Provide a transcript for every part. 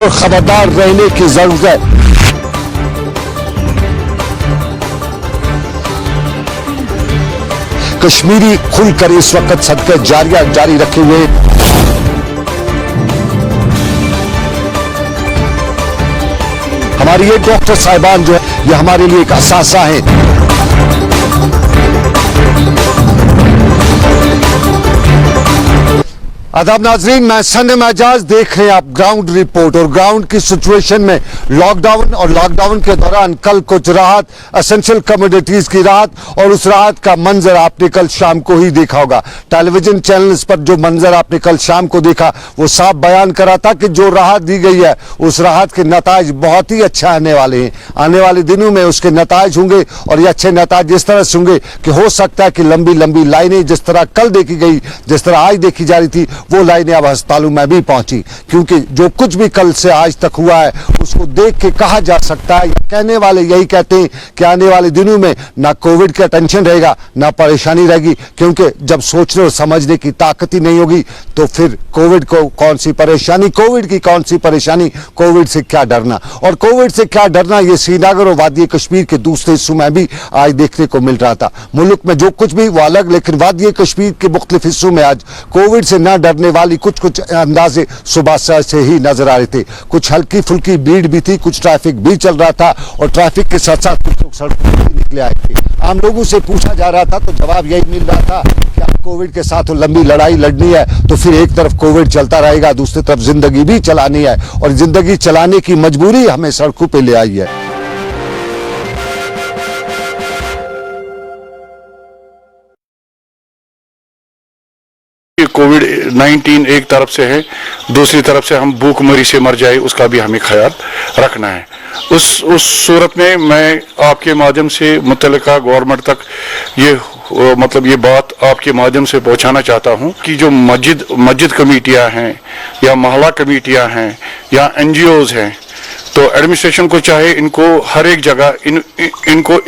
और खबरदार रहने की जरूरत है। कश्मीरी खुलकर इस वक्त सदका जारिया जारी रखे हुए। हमारी ये डॉक्टर साहिबान जो है ये हमारे लिए एक असासा है। आदाब नाजरीन, मैं सनम एजाज, देख रहे हैं आप ग्राउंड रिपोर्ट। और ग्राउंड की सिचुएशन में लॉकडाउन और लॉकडाउन के दौरान कल कुछ राहत, एसेंशियल कमोडिटीज की राहत, और उस राहत का मंजर आपने कल शाम को ही देखा होगा। टेलीविजन चैनल्स पर जो मंजर आपने कल शाम को देखा वो साफ बयान करा था कि जो राहत दी गई है उस राहत के नताज बहुत ही अच्छा आने वाले हैं। आने वाले दिनों में उसके नताज होंगे और ये अच्छे नताज इस तरह से होंगे कि हो सकता है कि लंबी लंबी लाइनें जिस तरह कल देखी गई, जिस तरह आज देखी जा रही थी, वो लाइनें अब अस्पतालों में भी पहुंची। क्योंकि जो कुछ भी कल से आज तक हुआ है उसको देख के कहा जा सकता है, कहने वाले यही कहते हैं कि आने वाले दिनों में ना कोविड का टेंशन रहेगा ना परेशानी रहेगी। क्योंकि जब सोचने और समझने की ताकत ही नहीं होगी तो फिर कोविड को कौन सी परेशानी, कोविड की कौन सी परेशानी, कोविड से क्या डरना। और कोविड से क्या डरना ये श्रीनगर और वादी कश्मीर के दूसरे हिस्सों में भी आज देखने को मिल रहा था। मुल्क में जो कुछ भी वो अलग, लेकिन वादी कश्मीर के मुख्तलिफ हिस्सों में आज कोविड से न डरने वाली कुछ अंदाजे सुबह से ही नजर आ रहे थे। कुछ हल्की फुल्की भीड़ भी थी, कुछ ट्रैफिक भी चल रहा था, और ट्रैफिक के साथ साथ कुछ लोग सड़कों पर निकले आए थे। आम लोगों से पूछा जा रहा था तो जवाब यही मिल रहा था कि आप कोविड के साथ लंबी लड़ाई लड़नी है तो फिर एक तरफ कोविड चलता रहेगा, दूसरी तरफ जिंदगी भी चलानी है, और जिंदगी चलाने की मजबूरी हमें सड़कों पे ले आई है। कोविड-19 एक तरफ से है, दूसरी तरफ से हम भूखमरी से मर जाए उसका भी हमें ख्याल रखना है। उस सूरत में मैं आपके माध्यम से मुतल्लिका गवर्नमेंट तक ये बात आपके माध्यम से पहुंचाना चाहता हूं कि जो मस्जिद कमेटियां हैं या मोहल्ला कमेटियां हैं या NGOs हैं, तो एडमिनिस्ट्रेशन को चाहे इनको हर एक जगह इनको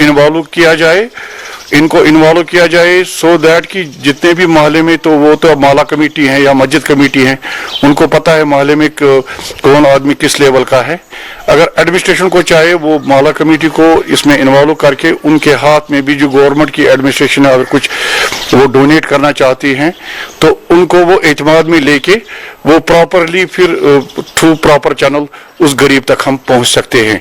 इन्वॉल्व किया जाए सो दैट कि जितने भी मोहल्ले में, तो वो तो मोहल्ला कमेटी हैं या मस्जिद कमेटी हैं, उनको पता है मोहल्ले में कौन आदमी किस लेवल का है। अगर एडमिनिस्ट्रेशन को चाहे वो मोहल्ला कमेटी को इसमें इन्वॉल्व करके उनके हाथ में भी जो गवर्नमेंट की एडमिनिस्ट्रेशन अगर कुछ वो डोनेट करना चाहती हैं तो उनको वो एतमाद में लेके वो प्रॉपरली फिर थ्रू प्रॉपर चैनल उस गरीब तक हम पहुंच सकते हैं।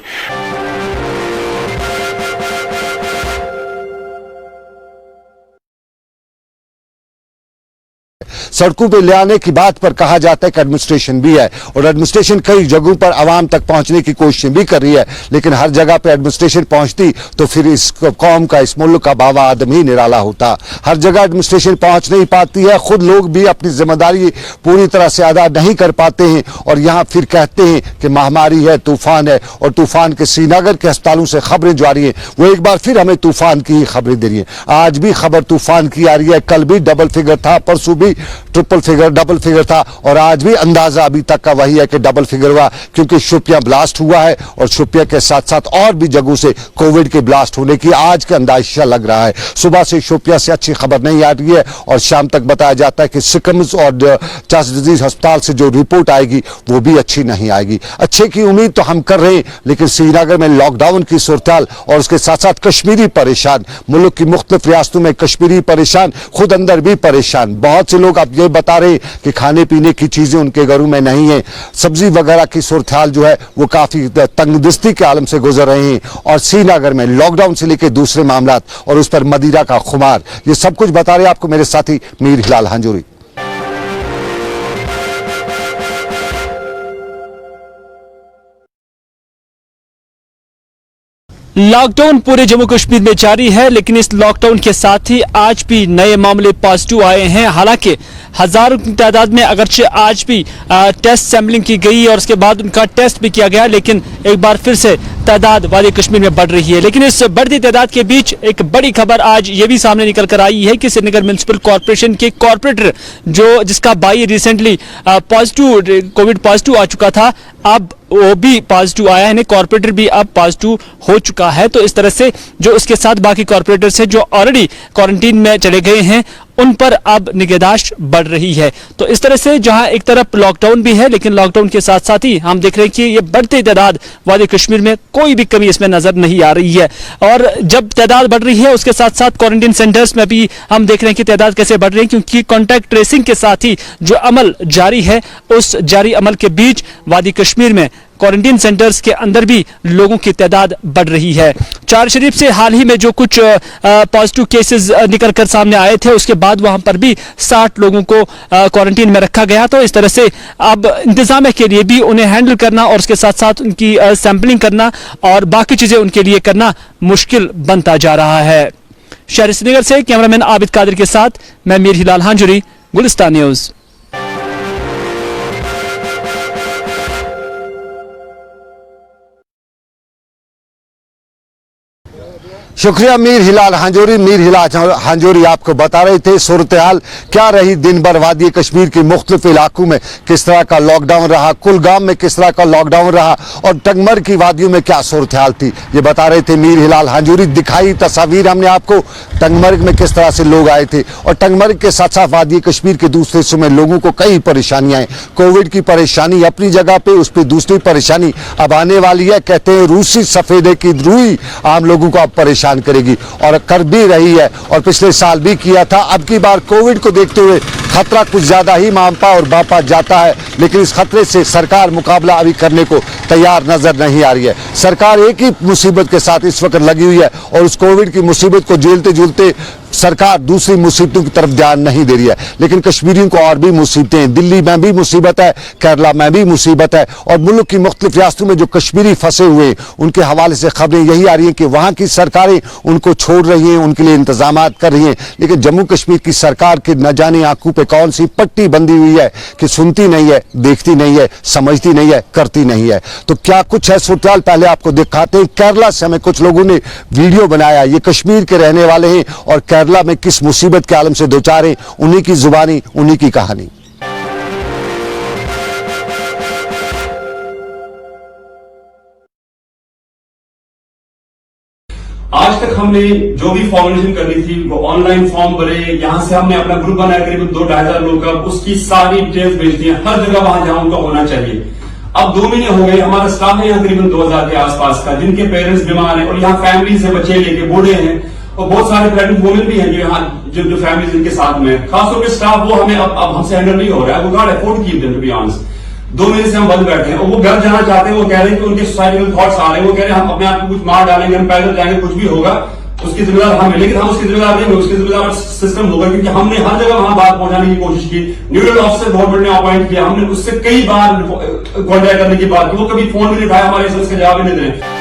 सड़कों पे ले आने की बात पर कहा जाता है कि एडमिनिस्ट्रेशन भी है, और एडमिनिस्ट्रेशन कई जगहों पर आवाम तक पहुंचने की कोशिश भी कर रही है, लेकिन हर जगह पे एडमिनिस्ट्रेशन पहुंचती तो फिर इस कौम का, इस मुल्क का बाबा आदम ही निराला होता। हर जगह एडमिनिस्ट्रेशन पहुंच नहीं पाती है, खुद लोग भी अपनी जिम्मेदारी पूरी तरह से अदा नहीं कर पाते हैं, और यहाँ फिर कहते हैं कि महामारी है, तूफान है, और तूफान के श्रीनगर के अस्पतालों से खबरें जो आ रही है वो एक बार फिर हमें तूफान की ही खबरें दे रही है। आज भी खबर तूफान की आ रही है, कल भी डबल फिगर था, परसों भी ट्रिपल फिगर, डबल फिगर था, और आज भी अंदाजा अभी तक का वही है कि डबल फिगर हुआ, क्योंकि शोपियां ब्लास्ट हुआ है और शोपियां के साथ साथ और भी जगहों से कोविड के ब्लास्ट होने की आज का अंदाजा लग रहा है। सुबह से शोपियां से अच्छी खबर नहीं आ रही है, और शाम तक बताया जाता है कि सिकम्स और चेस्ट डिजीज अस्पताल से जो रिपोर्ट आएगी वो भी अच्छी नहीं आएगी। अच्छे की उम्मीद तो हम कर रहे हैं, लेकिन श्रीनगर में लॉकडाउन की सूरत और उसके साथ साथ कश्मीरी परेशान, मुल्क की मुख्तलिफ रियासतों में कश्मीरी परेशान, खुद अंदर भी परेशान। बहुत से लोग अब ये बता रहे कि खाने पीने की चीजें उनके घरों में नहीं है, सब्जी वगैरह की सूरत हाल जो है वो काफी तंगदस्ती के आलम से गुजर रहे हैं, और श्रीनगर में लॉकडाउन से लेकर दूसरे मामलात और उस पर मदिरा का खुमार, ये सब कुछ बता रहे आपको मेरे साथी मीर हिलाल हांजूरी। लॉकडाउन पूरे जम्मू कश्मीर में जारी है, लेकिन इस लॉकडाउन के साथ ही आज भी नए मामले पॉजिटिव आए हैं। हालांकि हजारों की तादाद में अगरचे आज भी टेस्ट सैंपलिंग की गई और उसके बाद उनका टेस्ट भी किया गया, लेकिन एक बार फिर से तादाद वादी कश्मीर में बढ़ रही है। लेकिन इस बढ़ती तादाद के बीच एक बड़ी खबर आज ये भी सामने निकल कर आई है कि श्रीनगर म्युनिसिपल कॉर्पोरेशन के कॉर्पोरेटर जिसका भाई रिसेंटली कोविड पॉजिटिव आ चुका था, अब वो भी पॉजिटिव आया है, कॉर्पोरेटर भी अब पॉजिटिव हो चुका है। तो इस तरह से जो उसके साथ बाकी कॉर्पोरेटर्स हैं जो ऑलरेडी क्वारंटीन में चले गए हैं उन पर अब निगहदाश्त बढ़ रही है। तो इस तरह से जहां एक तरफ लॉकडाउन भी है, लेकिन लॉकडाउन के साथ साथ ही हम देख रहे हैं कि ये बढ़ती तादाद वादी कश्मीर में कोई भी कमी इसमें नजर नहीं आ रही है। और जब तादाद बढ़ रही है उसके साथ साथ क्वारंटीन सेंटर्स में भी हम देख रहे हैं कि तादाद कैसे बढ़ रही है, क्योंकि कॉन्टैक्ट ट्रेसिंग के साथ ही जो अमल जारी है, उस जारी अमल के बीच वादी कश्मीर में क्वारंटीन सेंटर्स के अंदर भी लोगों की तादाद बढ़ रही है। चार शरीफ से हाल ही में जो कुछ पॉजिटिव केसेस निकल कर सामने आए थे, उसके बाद वहां पर भी 60 लोगों को क्वारंटीन में रखा गया। तो इस तरह से अब इंतजाम के लिए भी उन्हें हैंडल करना और उसके साथ साथ उनकी सैंपलिंग करना और बाकी चीजें उनके लिए करना मुश्किल बनता जा रहा है। शहर श्रीनगर से कैमरामैन आबिद कादिर के साथ मैं मीर हिलाल हांजुरी, गुलिस्तान न्यूज। शुक्रिया मीर हिलाल हांजोरी। मीर हिलाल हांजोरी आपको बता रहे थे सूरत हाल क्या रही दिन भर वादी कश्मीर के मुख्तलिफ इलाकों में किस तरह का लॉकडाउन रहा, कुलगाम में किस तरह का लॉकडाउन रहा और टंगमर की वादियों में क्या सूरत हाल थी, ये बता रहे थे मीर हिलाल हांजोरी। दिखाई तस्वीर हमने आपको टंगमर्ग में किस तरह से लोग आए थे और टंगमर्ग के साथ साथ वादी कश्मीर के दूसरे हिस्सों में लोगों को कई परेशानियां हैं। कोविड की परेशानी अपनी जगह पे, उस पर दूसरी परेशानी अब आने वाली है। कहते हैं रूसी सफेदे की रूई आम लोगों को अब परेशान करेगी और कर भी रही है और पिछले साल भी किया था। अब की बार कोविड को देखते हुए खतरा कुछ ज्यादा ही मांपा और बापा जाता है, लेकिन इस खतरे से सरकार मुकाबला अभी करने को तैयार नजर नहीं आ रही है। सरकार एक ही मुसीबत के साथ इस वक्त लगी हुई है और उस कोविड की मुसीबत को झेलते झूलते सरकार दूसरी मुसीबतों की तरफ ध्यान नहीं दे रही है। लेकिन कश्मीरियों को और भी मुसीबतें हैं। दिल्ली में भी मुसीबत है, केरला में भी मुसीबत है और मुल्क की मुख्तलिफ रियासतों में जो कश्मीरी फंसे हुए हैं उनके हवाले से खबरें यही आ रही हैं कि वहां की सरकारें उनको छोड़ रही हैं, उनके लिए इंतजाम कर रही हैं। लेकिन जम्मू कश्मीर की सरकार के न जाने आंखों पे कौन सी पट्टी बंधी हुई है कि सुनती नहीं है, देखती नहीं है, समझती नहीं है, करती नहीं है। तो क्या कुछ है सूरत पहले आपको दिखाते हैं। केरला से हमें कुछ लोगों ने वीडियो बनाया, ये कश्मीर के रहने वाले हैं और केरला में किस मुसीबत के आलम से दो चार हैं, उन्हीं की जुबानी, उन्हीं की कहानी। आज तक हमने जो भी फॉर्मेशन करनी थी वो ऑनलाइन फॉर्म भरे, यहां से हमने अपना ग्रुप बनाया करीबन 2-2.5 लोग का, उसकी सारी डिटेल्स भेज दी हर जगह वहां जहां उनका होना चाहिए। अब 2 महीने हो गए, हमारा स्टाफ है यहाँ करीबन 2000 के आसपास का, जिनके पेरेंट्स बीमार हैं और यहाँ फैमिलीज है, बच्चे लेके बूढ़े हैं और बहुत सारे प्रेग्नेंट वुमेन भी हैं जो यहाँ जो फैमिलीज इनके साथ में, खासतौर पर स्टाफ वो हमें अब हमसे हैंडल नहीं हो रहा है। वो can't afford keep them to be honest. 2 महीने से हम बंद बैठे हैं और वो घर जाना चाहते हैं। वो कह रहे हैं कि उनके सोसाइटल थॉट्स आ रहे हैं, वो कह रहे हैं हम अपने आप को कुछ मार डालेंगे, हम पैदल जाएंगे, कुछ भी होगा उसकी जिम्मेदार हम है। लेकिन हम उसकी जिम्मेदार नहीं, उसकी जिम्मेदार सिस्टम होगा, क्योंकि हमने हर जगह वहां बात पहुंचाने की कोशिश की। न्यूडल ऑफिसर बहुत बड़े अपॉइंट किया, हमने उससे कई बार कॉन्टेक्ट करने की बात की, वो कभी फोन भी नहीं उठाया, हमारे इसका जवाब ही नहीं दे।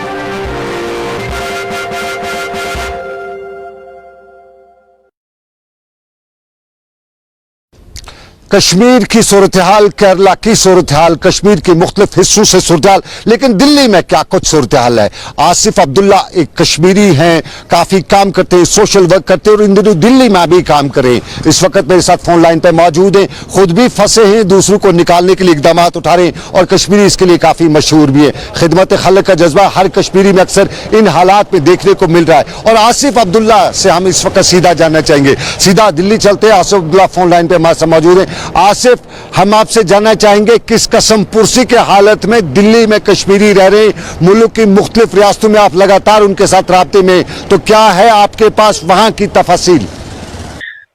कश्मीर की सूरत हाल, केरला की सूरत हाल, कश्मीर के मुख्तलिफ हिस्सों से सूरत हाल, लेकिन दिल्ली में क्या कुछ सूरत हाल है। आसिफ अब्दुल्ला एक कश्मीरी हैं, काफी काम करते हैं, सोशल वर्क करते हैं और इन दिनों दिल्ली में भी काम करें। इस वक्त मेरे साथ फोन लाइन पर मौजूद हैं, खुद भी फंसे हैं, दूसरों को निकालने के लिए इकदाम उठा रहे हैं और कश्मीरी इसके लिए काफी मशहूर भी है। खिदमत खल्क का जज्बा हर कश्मीरी में अक्सर इन हालात में देखने को मिल रहा है। और आसिफ अब्दुल्ला से हम इस वक्त सीधा जानना चाहेंगे, सीधा दिल्ली चलते हैं। आसिफ अब्दुल्ला फोन लाइन पर हमारे साथ मौजूद है। आसिफ, हम आपसे जानना चाहेंगे किस कसम पुरसी के हालत में दिल्ली में कश्मीरी रह रहे, मुल्क की मुख्तलिफ रियासतों में आप लगातार उनके साथ राब्ते में, तो क्या है आपके पास वहां की तफसील?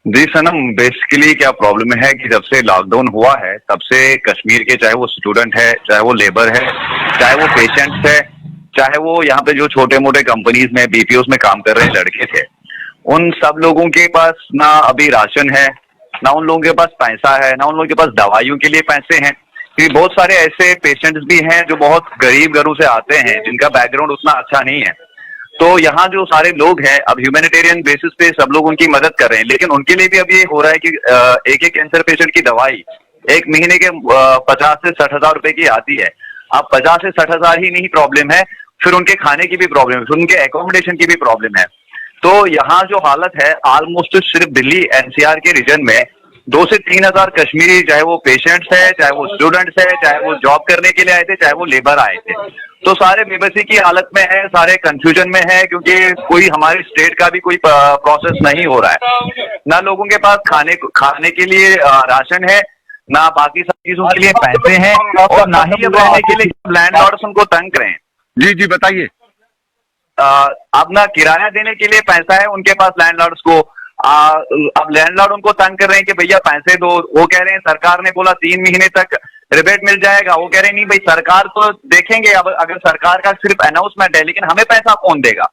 जी सनम, बेसिकली क्या प्रॉब्लम है कि जब से लॉकडाउन हुआ है तब से कश्मीर के, चाहे वो स्टूडेंट है, चाहे वो लेबर है, चाहे वो पेशेंट्स है, चाहे वो यहाँ पे जो छोटे मोटे कंपनीज में बीपीओस में काम कर रहे लड़के थे, उन सब लोगों के पास ना अभी राशन है, ना उन लोगों के पास पैसा है, ना उन लोगों के पास दवाइयों के लिए पैसे हैं। क्योंकि बहुत सारे ऐसे पेशेंट्स भी हैं जो बहुत गरीब घरों से आते हैं, जिनका बैकग्राउंड उतना अच्छा नहीं है। तो यहाँ जो सारे लोग हैं अब ह्यूमैनिटेरियन बेसिस पे सब लोग उनकी मदद कर रहे हैं, लेकिन उनके लिए भी अब ये हो रहा है कि एक कैंसर पेशेंट की दवाई एक महीने के 50 से 60 हजार रुपए की आती है। अब 50 से 60 हजार ही नहीं प्रॉब्लम है, फिर उनके खाने की भी प्रॉब्लम है, फिर उनके एकोमोडेशन की भी प्रॉब्लम है। तो यहाँ जो हालत है ऑलमोस्ट सिर्फ दिल्ली एनसीआर के रीजन में 2 से 3 हजार कश्मीरी, चाहे वो पेशेंट्स है, चाहे वो स्टूडेंट्स है, चाहे वो जॉब करने के लिए आए थे, चाहे वो लेबर आए थे, तो सारे बेबसी की हालत में है, सारे कंफ्यूजन में है, क्योंकि कोई हमारी स्टेट का भी कोई प्रोसेस नहीं हो रहा है। ना लोगों के पास खाने के लिए राशन है, ना बाकी सब चीजों के लिए पैसे हैं, और ना ही अब रहने के लिए लैंडलॉर्ड्स उनको तंग करें। जी जी बताइए। अब ना किराया देने के लिए पैसा है उनके पास लैंडलॉर्ड्स को, अब लैंडलॉर्ड उनको तंग कर रहे हैं कि भैया पैसे दो। वो कह रहे हैं सरकार ने बोला 3 महीने तक रिबेट मिल जाएगा, वो कह रहे हैं नहीं भाई सरकार तो देखेंगे, अब अगर सरकार का सिर्फ अनाउंसमेंट है, लेकिन हमें पैसा कौन देगा।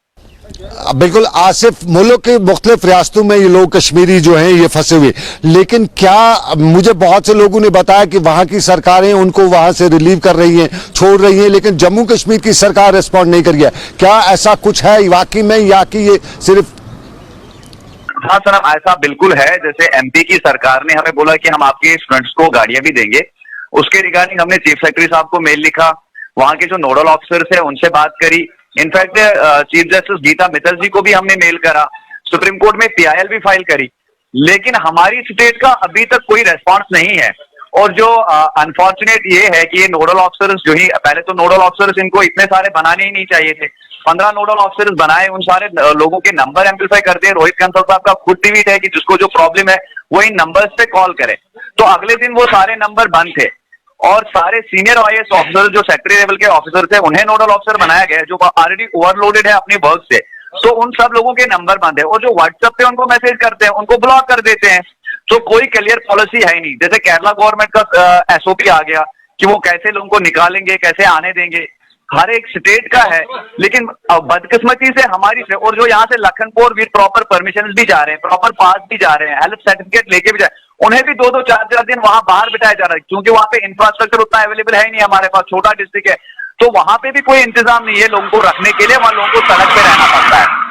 बिल्कुल आसिफ, मुल्क के मुख्तलिफ रियासतों में ये लोग कश्मीरी जो हैं ये फंसे हुए, लेकिन क्या मुझे बहुत से लोगों ने बताया कि वहां की सरकारें उनको वहां से रिलीव कर रही हैं, छोड़ रही हैं, लेकिन जम्मू कश्मीर की सरकार रिस्पॉन्ड नहीं कर रही है। क्या ऐसा कुछ है वाकई में, या कि ये सिर्फ? हाँ सनम, ऐसा बिल्कुल है। जैसे एमपी की सरकार ने हमें बोला कि हम आपके स्टूडेंट्स को गाड़ियां भी देंगे, उसके रिगार्डिंग हमने चीफ सेक्रेटरी साहब को मेल लिखा, वहां के जो नोडल ऑफिसर्स है उनसे बात करी, in fact chief justice Gita Mittal ji को भी हमने मेल करा, सुप्रीम कोर्ट में पीआईएल भी फाइल करी, लेकिन हमारी स्टेट का अभी तक कोई रेस्पॉन्स नहीं है। और जो अनफॉर्चुनेट ये है कि ये नोडल ऑफिसर्स जो ही, पहले तो नोडल ऑफिसर्स इनको इतने सारे बनाने ही नहीं चाहिए थे, 15 नोडल ऑफिसर्स बनाए, उन सारे लोगों के नंबर एम्पलीफाई कर दिए। रोहित कंसल साहब का खुद ट्वीट है कि जिसको जो प्रॉब्लम है वो इन नंबर्स पे कॉल करे, तो अगले दिन वो सारे नंबर बंद थे, और सारे सीनियर आईएएस ऑफिसर जो सेक्रेटरी लेवल के ऑफिसर थे उन्हें नोडल ऑफिसर बनाया गया है, जो ऑलरेडी ओवरलोडेड है अपनी वर्क से, तो उन सब लोगों के नंबर बंद है, और जो व्हाट्सएप पे उनको मैसेज करते हैं उनको ब्लॉक कर देते हैं। तो कोई क्लियर पॉलिसी है ही नहीं। जैसे केरला गवर्नमेंट का एसओपी आ गया कि वो कैसे लोगों को निकालेंगे, कैसे आने देंगे, हर एक स्टेट का है, लेकिन बदकिस्मती से हमारी से, और जो यहाँ से लखनपुर विद प्रॉपर परमिशन भी जा रहे हैं, प्रॉपर पास भी जा रहे हैं, हेल्थ सर्टिफिकेट लेके भी जा रहे हैं, उन्हें भी 2-2, 4-4 दिन वहां बाहर बिठाया जा रहा है, क्योंकि वहां पे इंफ्रास्ट्रक्चर उतना अवेलेबल है ही नहीं हमारे पास, छोटा डिस्ट्रिक्ट है, तो वहां पे भी कोई इंतजाम नहीं है लोगों को रखने के लिए, वहां लोगों को सड़क पे रहना पड़ता है।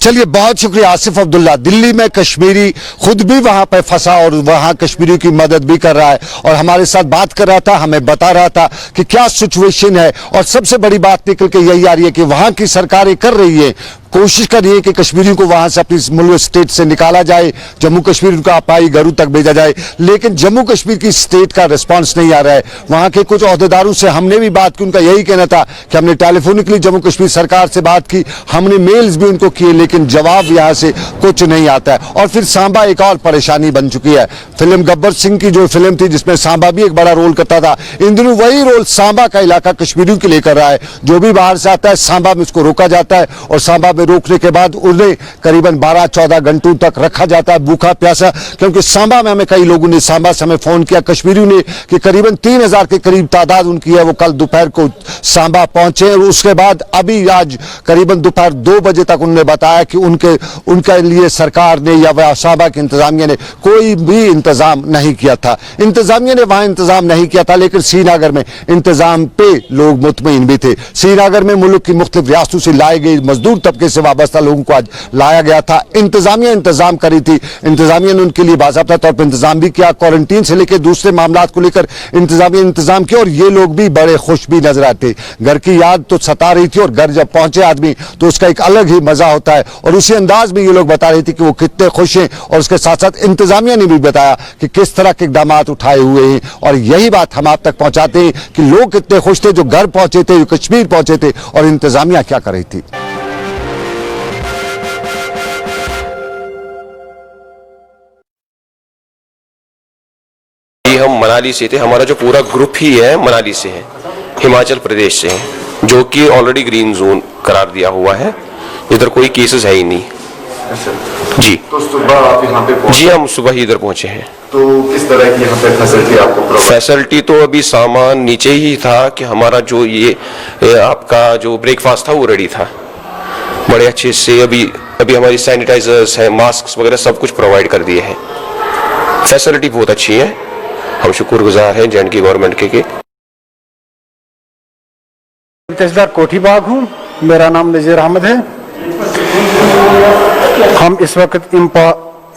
चलिए, बहुत शुक्रिया आसिफ अब्दुल्ला। दिल्ली में कश्मीरी खुद भी वहां पे फंसा और वहां कश्मीरी की मदद भी कर रहा है और हमारे साथ बात कर रहा था, हमें बता रहा था कि क्या सिचुएशन है, और सबसे बड़ी बात निकल के यही आ रही है कि वहां की सरकारें कर रही है, कोशिश कर रही है कि कश्मीरियों को वहां से अपनी मुल्क स्टेट से निकाला जाए, जम्मू कश्मीर उनका अपाई घरों तक भेजा जाए, लेकिन जम्मू कश्मीर की स्टेट का रिस्पांस नहीं आ रहा है। वहां के कुछ अहदेदारों से हमने भी बात की, उनका यही कहना था कि हमने टेलीफोनिकली जम्मू कश्मीर सरकार से बात की, हमने मेल्स भी उनको किए, लेकिन जवाब यहां से कुछ नहीं आता है। और फिर सांबा एक और परेशानी बन चुकी है। फिल्म गब्बर सिंह की जो फिल्म थी जिसमें सांबा भी एक बड़ा रोल करता था, इन दिनों वही रोल सांबा का इलाका कश्मीरियों के लिए कर रहा है। जो भी बाहर से आता है सांबा में उसको रोका जाता है, और सांबा में रोकने के बाद उन्हें करीबन 12-14 घंटों तक रखा जाता है भूखा प्यासा, क्योंकि सांबा में हमें कई लोगों ने सांबा से हमें फोन किया कश्मीरियों ने कि करीबन 3000 के करीब तादाद उनकी है, वो कल दोपहर को सांबा पहुंचे, और उसके बाद अभी आज करीबन दोपहर 2 बजे तक उन्होंने बताया कि उनके लिए सरकार ने या सांबा की इंतजामिया ने कोई भी इंतजाम नहीं किया था। इंतजामिया ने वहां इंतजाम नहीं किया था, लेकिन श्रीनगर में इंतजाम पे लोग मुतमईन भी थे। श्रीनगर में मुल्क की मुख्तलिफ रियासतों से लाए गए मजदूर तबके से वाबस्ता लोगों को आज लाया गया था। इंतजामिया इंतजाम करी थी, इंतजामिया ने उनके लिए बाज़ाब्ता तौर पर इंतजाम भी किया, क्वारंटीन से लेकर दूसरे मामला को लेकर इंतजामिया इंतजाम किया, और ये लोग भी बड़े खुश भी नजर आते। घर की याद तो सता रही थी, और घर जब पहुंचे आदमी तो उसका एक अलग ही मजा होता है, और उसी अंदाज में ये लोग बता रही थी कि वो कितने खुश हैं, और उसके साथ साथ इंतजामिया ने भी बताया कि किस तरह के इकदाम उठाए हुए हैं। और यही बात हम आप तक पहुंचाते हैं कि लोग कितने खुश थे जो घर पहुंचे थे, जो कश्मीर पहुंचे थे, और इंतजामिया क्या कर रही थी। हम मनाली से थे, हमारा जो पूरा ग्रुप ही है मनाली से है, हिमाचल प्रदेश से है, जो कि ऑलरेडी ग्रीन जोन करार दिया हुआ है, इधर कोई केसेस है ही नहीं। जी तो सुबह आप यहाँ पे पहुंचे? जी हम सुबह ही इधर पहुंचे हैं। तो किस तरह की यहाँ पे फैसिलिटी आपको प्रोवाइड? फैसिलिटी तो अभी सामान नीचे ही था कि हमारा जो ये आपका जो ब्रेकफास्ट था वो रेडी था बड़े अच्छे से। अभी हमारी सैनिटाइजर्स है, मास्क वगैरह सब कुछ प्रोवाइड कर दिए हैं। फैसिलिटी बहुत अच्छी है, हम शुक्रगुजार हैं जे&के गवर्नमेंट के। तहसीलदार कोठीबाग हूँ, मेरा नाम नज़ीर अहमद है। हम इस वक्त इम्पा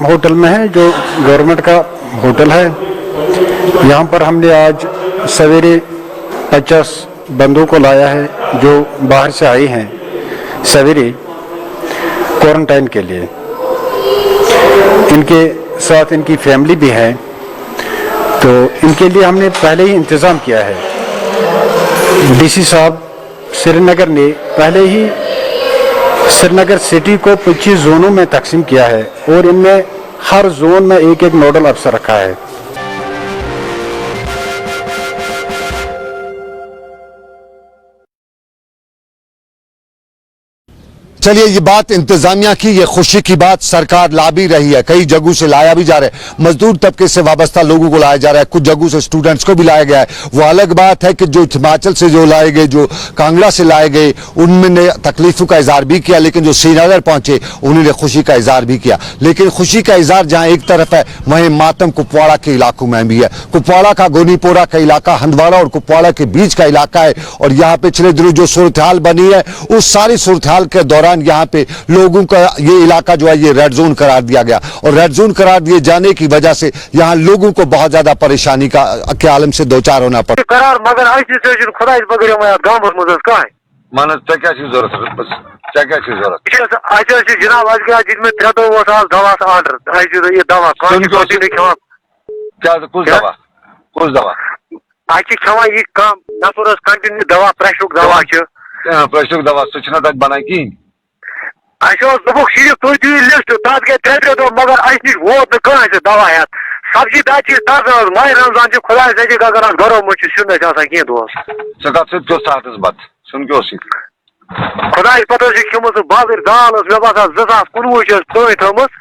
होटल में हैं, जो गवर्नमेंट का होटल है। यहाँ पर हमने आज सवेरे 50 बंदों को लाया है जो बाहर से आए हैं सवेरे क्वारंटाइन के लिए। इनके साथ इनकी फैमिली भी है, तो इनके लिए हमने पहले ही इंतज़ाम किया है। डीसी साहब श्रीनगर ने पहले ही श्रीनगर सिटी को 25 जोनों में तकसीम किया है और इनमें हर जोन में एक एक नोडल अफसर रखा है। चलिए, ये बात इंतजामिया की, ये खुशी की बात सरकार ला भी रही है, कई जगहों से लाया भी जा रहा है, मजदूर तबके से वाबस्ता लोगों को लाया जा रहा है, कुछ जगहों से स्टूडेंट्स को भी लाया गया है। वो अलग बात है कि जो हिमाचल से जो लाए गए, जो कांगड़ा से लाए गए, उनमें तकलीफों का इजहार भी किया, लेकिन जो श्रीनगर पहुंचे उन्होंने खुशी का इजहार भी किया। लेकिन खुशी का इजहार जहां एक तरफ है, वहीं मातम कुपवाड़ा के इलाकों में भी है। कुपवाड़ा का गोनीपोरा का इलाका हंदवाड़ा और कुपवाड़ा के बीच का इलाका है, और यहाँ पिछले दिनों जो सूरत हाल बनी है, उस सारी सूरत हाल के दौरान यहाँ पे लोगों का ये इलाका जो है ये रेड जोन करार दिया गया, और रेड जोन करार दिए जाने की वजह से यहाँ लोगों को बहुत ज्यादा परेशानी के आलम से दो चार होना पड़ा। करार मगर खुदा बगैर गाँव कह मानस क्या जरूरत है, बस क्या जरूरत जनाब आज जिसमें 3 दवा ऑर्डर ये दवा क्या कुछ दवा आज खा ये कम नफर कंटिन्यू दवा प्रेशर दवा प्रेशर दवा सह तक बना कहीं सिर्फ तुम दिव लिस्ट तक गए 3 दह मगर अस नश वोत न दवा हेत सब्जी दाची माह रमजान खुदा सजी अगर घरों मुझ सुन कह दोस सत बत सुन खुदा पता खिमुत बादर दाल मे बसान 2019 पे थमुत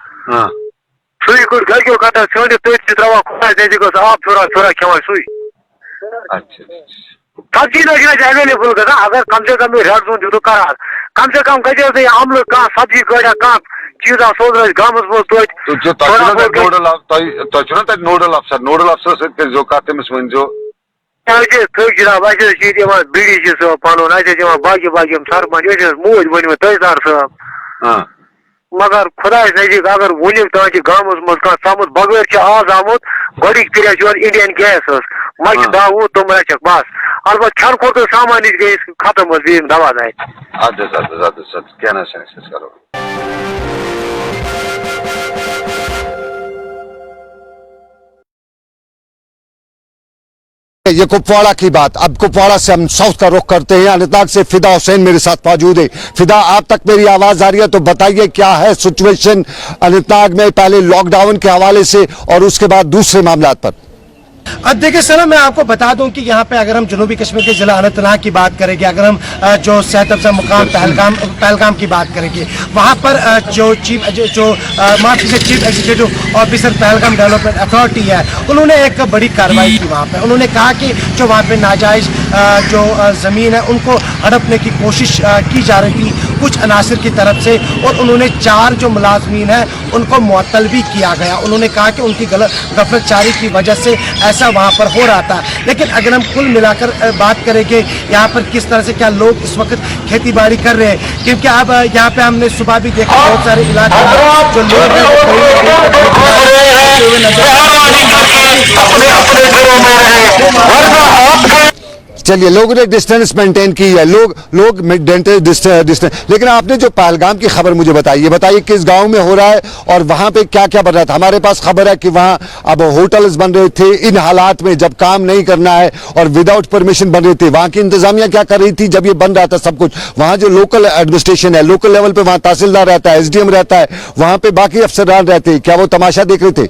सुई कुछ गयो कटा छंडित तथ त्रा खुदा सजी आब थोड़ा खेवान सुई सब्जी अवेलेबल ग अगर कम से कम रेड जोन दित करार कम से कम गज अमल कह सब्जी गड़ा कह चीजा सोज गाँव नोडल अफसर सो कत तमिस वन जनाब बीडी सब पन बाकी बाकी सरपंच मूज वन तहसीलदार साहब मगर खुदा नजीक अगर वन गाँव मज कह समझ बगैर आज आमुत गोडिक फिर इंडियन गैस मज 10-20 तुम रचक बस अलबत् खन खुद सामान गई खत्म दवा दाय क्या करो। ये कुपवाड़ा की बात। अब कुपवाड़ा से हम साउथ का रुख करते हैं। अनंतनाग से फिदा हुसैन मेरे साथ मौजूद है। फिदा, आप तक मेरी आवाज आ रही है तो बताइए क्या है सिचुएशन अनंतनाग में, पहले लॉकडाउन के हवाले से और उसके बाद दूसरे मामलात पर। अब देखिए सर, मैं आपको बता दूं कि यहाँ पे अगर हम जनूबी कश्मीर के जिला अनंतनाग की बात करेंगे, अगर हम जो सेहत अफजा मुकाम पहलगाम की बात करेंगे, वहाँ पर जो chief executive officer Pahalgam development authority है, उन्होंने एक बड़ी कार्रवाई की वहाँ पे। उन्होंने कहा कि जो वहाँ पे नाजायज जो ज़मीन है उनको हड़पने की कोशिश की जा रही थी कुछ अनासिर की तरफ से, और उन्होंने 4 जो मुलाजमीन हैं उनको मुअत्तल भी किया गया। उन्होंने कहा कि उनकी गफलतचारी की वजह से ऐसा वहाँ पर हो रहा था। लेकिन अगर हम कुल मिलाकर बात करेंगे यहाँ पर किस तरह से क्या लोग इस वक्त खेती बाड़ी कर रहे हैं, क्योंकि अब यहाँ पे हमने सुबह भी देखा बहुत सारे इलाके में जो लोग हैं चलिए, लोगों ने डिस्टेंस मेंटेन की है, लोग डिस्टेंस। लेकिन आपने जो पहलगाम की खबर मुझे बताइए किस गांव में हो रहा है और वहां पे क्या क्या बन रहा था। हमारे पास खबर है कि वहां अब होटल्स बन रहे थे इन हालात में जब काम नहीं करना है और विदाउट परमिशन बन रहे थे। वहां की इंतजामिया क्या कर रही थी जब ये बन रहा था सब कुछ? वहां जो लोकल एडमिनिस्ट्रेशन है, लोकल लेवल पे वहां तहसीलदार रहता है, SDM रहता है, वहां पे बाकी अफसरान रहते हैं, क्या वो तमाशा देख रहे थे?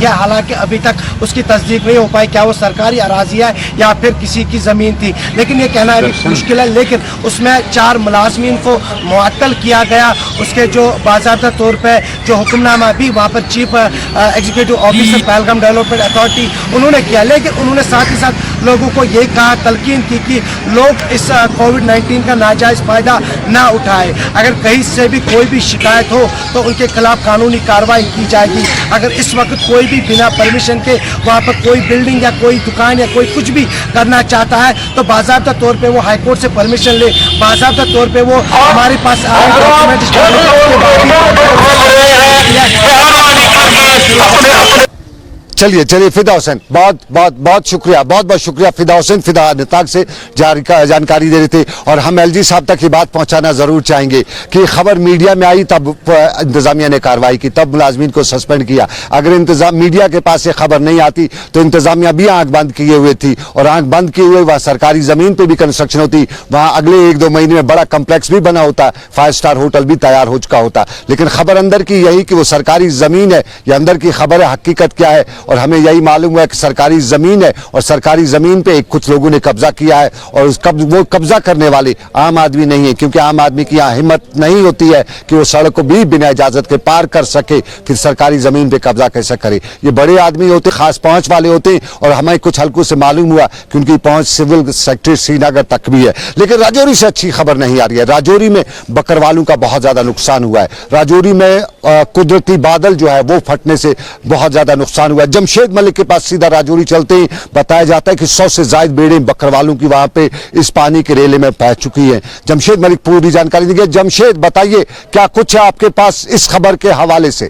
हालांकि अभी तक उसकी तस्दीक नहीं हो पाई क्या वो सरकारी अराजी है या फिर किसी की जमीन थी, लेकिन ये कहना अभी मुश्किल है। लेकिन उसमें 4 मुलाजमीन को मुअत्तल किया गया। उसके जो बाज़ाब्ता तौर पे जो हुक्मनामा भी वहाँ पर chief executive officer Pahalgam development authority उन्होंने किया, लेकिन उन्होंने साथ ही साथ लोगों को ये कहा, तलकीन की कि लोग इस कोविड-19 का नाजायज़ फ़ायदा ना उठाए। अगर कहीं से भी कोई भी शिकायत हो तो उनके खिलाफ कानूनी कार्रवाई की जाएगी। अगर इस वक्त कोई भी बिना परमिशन के वहाँ पर कोई बिल्डिंग या कोई दुकान या कोई कुछ भी करना चाहता है तो बाज़ाब्ता तौर पे वो हाई कोर्ट से परमिशन ले, बाज़ाब्ता तौर पे वो हमारे पास चलिए फिदा हुसैन, बहुत शुक्रिया फिदा हुसैन, फिदा निताग से जानकारी दे रहे थे। और हम एलजी साहब तक ये बात पहुंचाना जरूर चाहेंगे कि खबर मीडिया में आई तब इंतजामिया ने कार्रवाई की, तब मुलाजमीन को सस्पेंड किया। अगर मीडिया के पास ये खबर नहीं आती तो इंतजामिया भी आंख बंद किए हुए थी, और आंख बंद किए हुए वहां सरकारी जमीन पे भी कंस्ट्रक्शन होती, वहां अगले 1-2 महीने में बड़ा कम्प्लेक्स भी बना होता, 5 स्टार होटल भी तैयार हो चुका होता। लेकिन खबर अंदर की यही कि वो सरकारी जमीन है, ये अंदर की खबर है, हकीकत क्या है, और हमें यही मालूम हुआ कि सरकारी जमीन है और सरकारी जमीन पे कुछ लोगों ने कब्जा किया है, और वो कब्जा करने वाले आम आदमी नहीं है, क्योंकि आम आदमी की यहाँ हिम्मत नहीं होती है कि वो सड़क को भी बिना इजाजत के पार कर सके, फिर सरकारी जमीन पे कब्जा कैसे करे। ये बड़े आदमी होते, खास पहुंच वाले होते, और हमें कुछ हल्कों से मालूम हुआ कि उनकी पहुंच सिविल सेक्रेटरी श्रीनगर तक भी है। लेकिन राजौरी से अच्छी खबर नहीं आ रही है। राजौरी में बकरवालों का बहुत ज्यादा नुकसान हुआ है। राजौरी में कुदरती बादल जो है वो फटने से बहुत ज्यादा नुकसान हुआ है। जमशेद मलिक के पास सीधा राजौरी चलते ही बताया जाता है कि 100 से ज्यादा बेड़े बकरवालों की वहां पे इस पानी के रेले में बह चुकी है। जमशेद मलिक पूरी जानकारी देंगे। जमशेद, बताइए क्या कुछ है आपके पास इस खबर के हवाले से?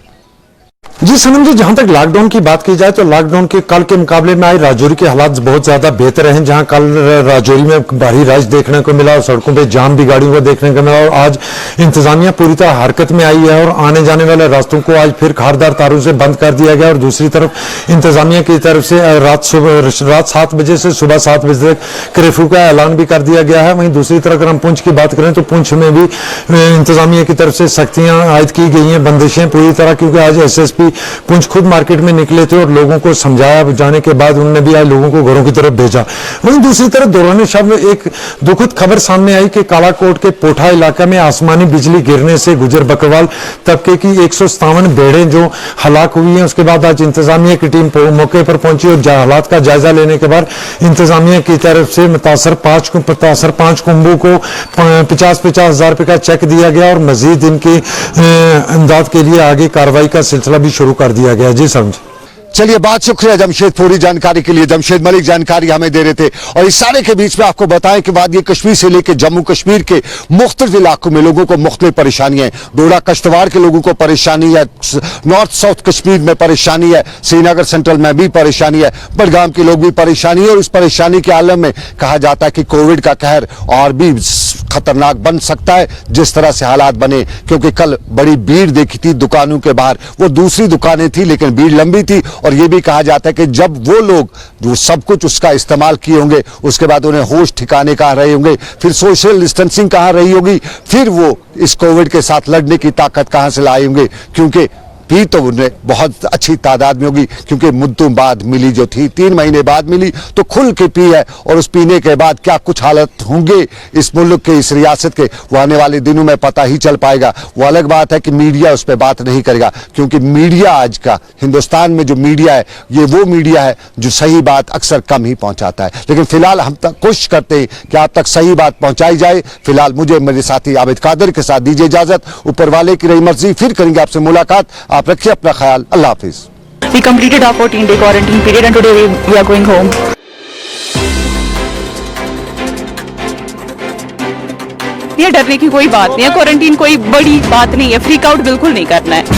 जी सनम जी, जहां तक लॉकडाउन की बात की जाए तो लॉकडाउन के कल के मुकाबले में आज राजौरी के हालात बहुत ज्यादा बेहतर हैं। जहां कल राजौरी में भारी रश देखने को मिला और सड़कों पे जाम भी गाड़ियों को देखने को मिला, और आज इंतजामिया पूरी तरह हरकत में आई है और आने जाने वाले रास्तों को आज फिर खारदार तारों से बंद कर दिया गया। और दूसरी तरफ इंतजामिया की तरफ से रात 7 बजे से सुबह 7 बजे तक कर्फ्यू का ऐलान भी कर दिया गया है। वहीं दूसरी तरफ अगर हम पुंछ की बात करें तो पुंछ में भी इंतजामिया की तरफ से सख्तियां आयद की गई हैं, बंदिशें पूरी तरह, क्योंकि आज SSP पुंछ खुद मार्केट में निकले थे और लोगों को समझाया, जाने के बाद उन्होंने भी आज लोगों को घरों की तरफ भेजा। वहीं दूसरी तरफ दौरान शब एक दुखद खबर सामने आई कि कालाकोट के पोठा इलाका में आसमानी बिजली गिरने से गुजर बकरवाल तबके की 157 भेड़ें जो हलाक हुई हैं। उसके बाद आज इंतजामिया की टीम मौके पर पहुंची और हालात का जायजा लेने के बाद इंतजामिया की तरफ से मुतासर 5 कुंभों को 50-50 हजार रुपए का चेक दिया गया और मजीद इनकी इमदाद के लिए आगे कार्रवाई का सिलसिला भी शुरू कर दिया गया। जी समझ। चलिए, बहुत शुक्रिया जमशेद पूरी जानकारी के लिए। जमशेद मलिक जानकारी हमें दे रहे थे। और इस सारे के बीच में आपको बताएं कि वादी कश्मीर से लेकर जम्मू कश्मीर के मुख्तलिफ इलाकों में लोगों को मुख्तलिफ परेशानियां हैं। डोडा कश्तवाड़ के लोगों को परेशानी है, नॉर्थ साउथ कश्मीर में परेशानी है, श्रीनगर सेंट्रल में भी परेशानी है, बडगाम के लोग भी परेशानी है। और इस परेशानी के आलम में कहा जाता है कि कोविड का कहर और भी खतरनाक बन सकता है जिस तरह से हालात बने, क्योंकि कल बड़ी भीड़ देखी थी दुकानों के बाहर। वो दूसरी दुकानें थी लेकिन भीड़ लंबी थी। और ये भी कहा जाता है कि जब वो लोग जो सब कुछ उसका इस्तेमाल किए होंगे उसके बाद उन्हें होश ठिकाने कहाँ रहे होंगे, फिर सोशल डिस्टेंसिंग कहाँ रही होगी, फिर वो इस कोविड के साथ लड़ने की ताकत कहाँ से लाए होंगे, क्योंकि पी तो उन्हें बहुत अच्छी तादाद में होगी, क्योंकि मुद्दों बाद मिली जो थी, 3 महीने बाद मिली तो खुल के पी है। और उस पीने के बाद क्या कुछ हालत होंगे इस मुल्क के, इस रियासत के, वो आने वाले दिनों में पता ही चल पाएगा। वो अलग बात है कि मीडिया उस पर बात नहीं करेगा, क्योंकि मीडिया आज का हिंदुस्तान में जो मीडिया है ये वो मीडिया है जो सही बात अक्सर कम ही पहुंचाता है। लेकिन फिलहाल हम तक कोशिश करते हैं कि आप तक सही बात पहुंचाई जाए। फिलहाल मुझे मेरे साथी आबिद कादिर के साथ दीजिए इजाजत। ऊपर वाले की रही मर्जी, फिर करेंगे आपसे मुलाकात। आप रखिए अपना ख्याल। अल्लाह हाफिज। We completed our 14-day quarantine period and today we are going home. ये डरने की कोई बात नहीं है, क्वारंटीन कोई बड़ी बात नहीं है, फ्रीक आउट बिल्कुल नहीं करना है।